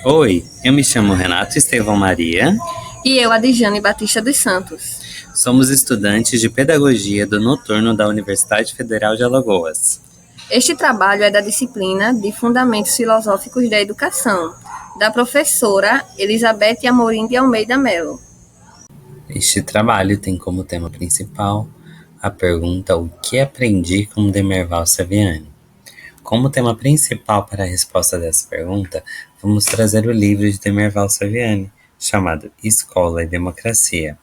Oi, eu me chamo Renato Estevão Maria. E eu, Adjane Batista dos Santos. Somos estudantes de Pedagogia do Noturno da Universidade Federal de Alagoas. Este trabalho é da disciplina de Fundamentos Filosóficos da Educação, da professora Elizabeth Amorim de Almeida Melo. Este trabalho tem como tema principal a pergunta O que aprendi com Demerval Saviani? Como tema principal para a resposta dessa pergunta, vamos trazer o livro de Demerval Saviani, chamado Escola e Democracia.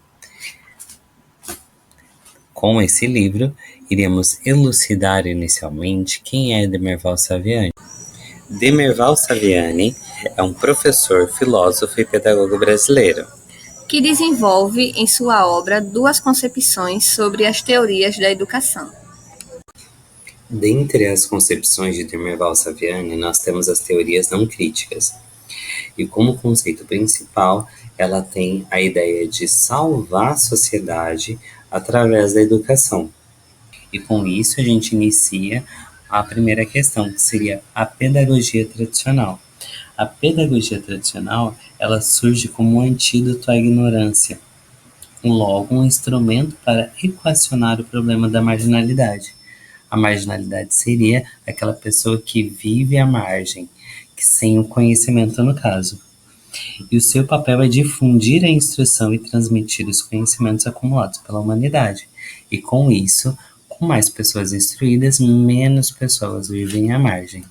Com esse livro, iremos elucidar inicialmente quem é Demerval Saviani. Demerval Saviani é um professor, filósofo e pedagogo brasileiro, que desenvolve em sua obra duas concepções sobre as teorias da educação. Dentre as concepções de Demerval Saviani, nós temos as teorias não críticas. E como conceito principal, ela tem a ideia de salvar a sociedade através da educação. E com isso a gente inicia a primeira questão, que seria a pedagogia tradicional. A pedagogia tradicional, ela surge como um antídoto à ignorância, logo um instrumento para equacionar o problema da marginalidade. A marginalidade seria aquela pessoa que vive à margem, que sem o conhecimento no caso. E o seu papel é difundir a instrução e transmitir os conhecimentos acumulados pela humanidade. E com isso, com mais pessoas instruídas, menos pessoas vivem à margem.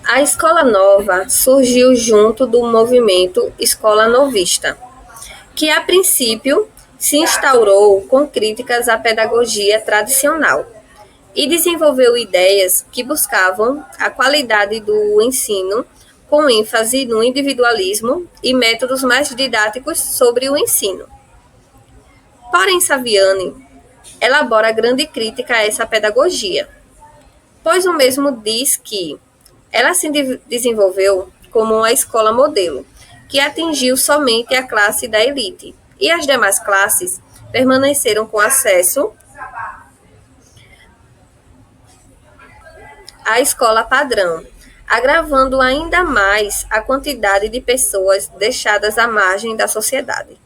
A Escola Nova surgiu junto do movimento Escola Novista, que a princípio se instaurou com críticas à pedagogia tradicional e desenvolveu ideias que buscavam a qualidade do ensino com ênfase no individualismo e métodos mais didáticos sobre o ensino. Porém, Saviani elabora grande crítica a essa pedagogia, pois o mesmo diz que ela se desenvolveu como uma escola modelo, que atingiu somente a classe da elite, e as demais classes permaneceram com acesso à escola padrão, agravando ainda mais a quantidade de pessoas deixadas à margem da sociedade.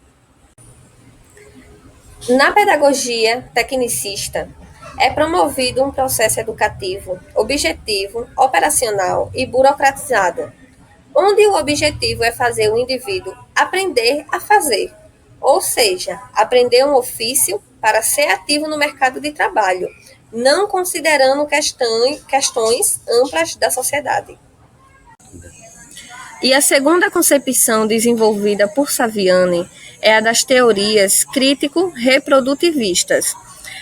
Na pedagogia tecnicista, é promovido um processo educativo, objetivo, operacional e burocratizado, onde o objetivo é fazer o indivíduo aprender a fazer, ou seja, aprender um ofício para ser ativo no mercado de trabalho, não considerando questões amplas da sociedade. E a segunda concepção desenvolvida por Saviani é a das teorias crítico-reprodutivistas.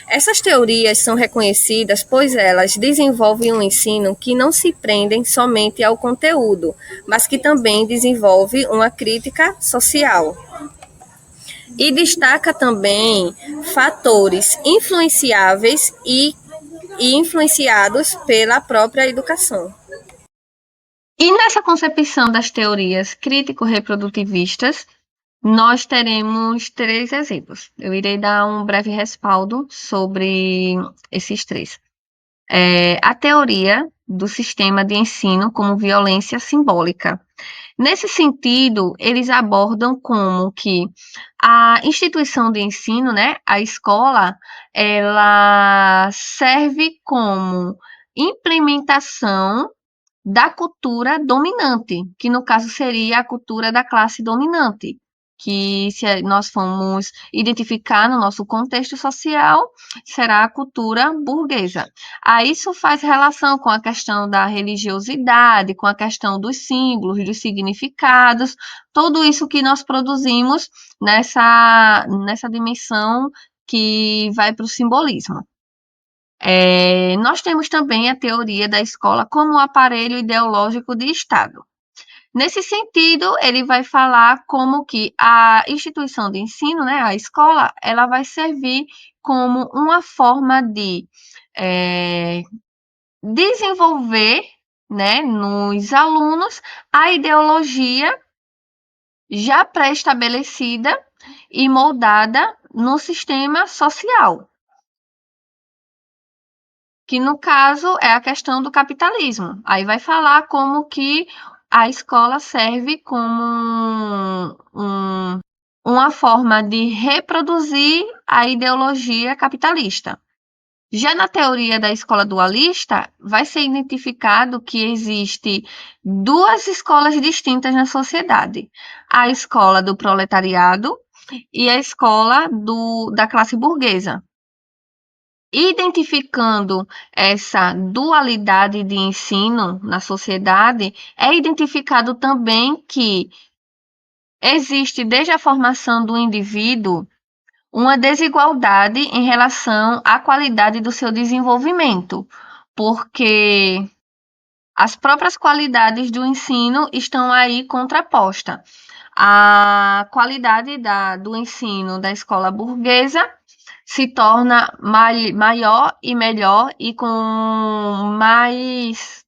Essas teorias são reconhecidas pois elas desenvolvem um ensino que não se prendem somente ao conteúdo, mas que também desenvolve uma crítica social. E destaca também fatores influenciáveis e influenciados pela própria educação. E nessa concepção das teorias crítico-reprodutivistas, nós teremos 3 exemplos. Eu irei dar um breve respaldo sobre esses 3. A teoria do sistema de ensino como violência simbólica. Nesse sentido, eles abordam como que a instituição de ensino, né, a escola, ela serve como implementação da cultura dominante, que no caso seria a cultura da classe dominante, que se nós formos identificar no nosso contexto social, será a cultura burguesa. Aí isso faz relação com a questão da religiosidade, com a questão dos símbolos, dos significados, tudo isso que nós produzimos nessa dimensão que vai para o simbolismo. Nós temos também a teoria da escola como aparelho ideológico de Estado. Nesse sentido, ele vai falar como que a instituição de ensino, né, a escola, ela vai servir como uma forma de desenvolver, né, nos alunos a ideologia já pré-estabelecida e moldada no sistema social, que no caso é a questão do capitalismo. Aí vai falar como que a escola serve como uma forma de reproduzir a ideologia capitalista. Já na teoria da escola dualista, vai ser identificado que existe duas escolas distintas na sociedade: a escola do proletariado e a escola da classe burguesa. Identificando essa dualidade de ensino na sociedade, é identificado também que existe, desde a formação do indivíduo, uma desigualdade em relação à qualidade do seu desenvolvimento, porque as próprias qualidades do ensino estão aí contrapostas. A qualidade do ensino da escola burguesa se torna maior e melhor e com mais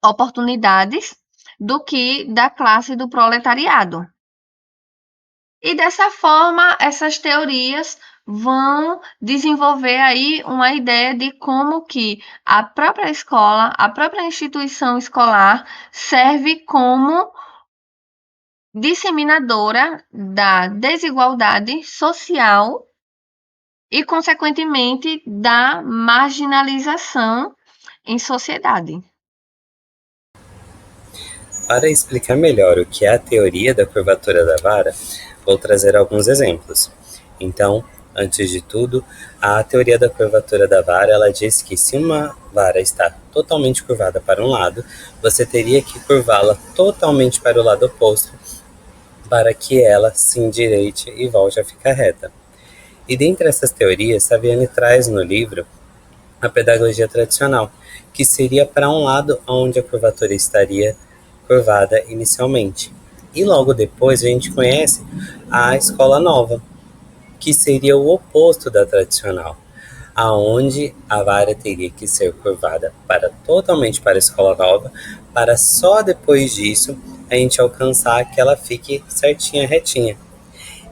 oportunidades do que da classe do proletariado. E dessa forma, essas teorias vão desenvolver aí uma ideia de como que a própria escola, a própria instituição escolar serve como disseminadora da desigualdade social e, consequentemente, da marginalização em sociedade. Para explicar melhor o que é a teoria da curvatura da vara, vou trazer alguns exemplos. Então, antes de tudo, a teoria da curvatura da vara, ela diz que se uma vara está totalmente curvada para um lado, você teria que curvá-la totalmente para o lado oposto para que ela se endireite e volte a ficar reta. E dentre essas teorias, Saviani traz no livro a pedagogia tradicional, que seria para um lado onde a curvatura estaria curvada inicialmente. E logo depois a gente conhece a escola nova, que seria o oposto da tradicional, aonde a vara teria que ser curvada totalmente para a escola nova, para só depois disso a gente alcançar que ela fique certinha, retinha.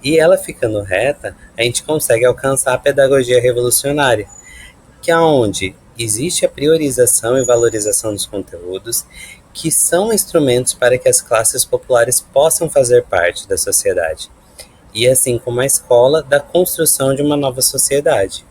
E ela ficando reta, a gente consegue alcançar a pedagogia revolucionária, que é onde existe a priorização e valorização dos conteúdos, que são instrumentos para que as classes populares possam fazer parte da sociedade, e assim como a escola, da construção de uma nova sociedade.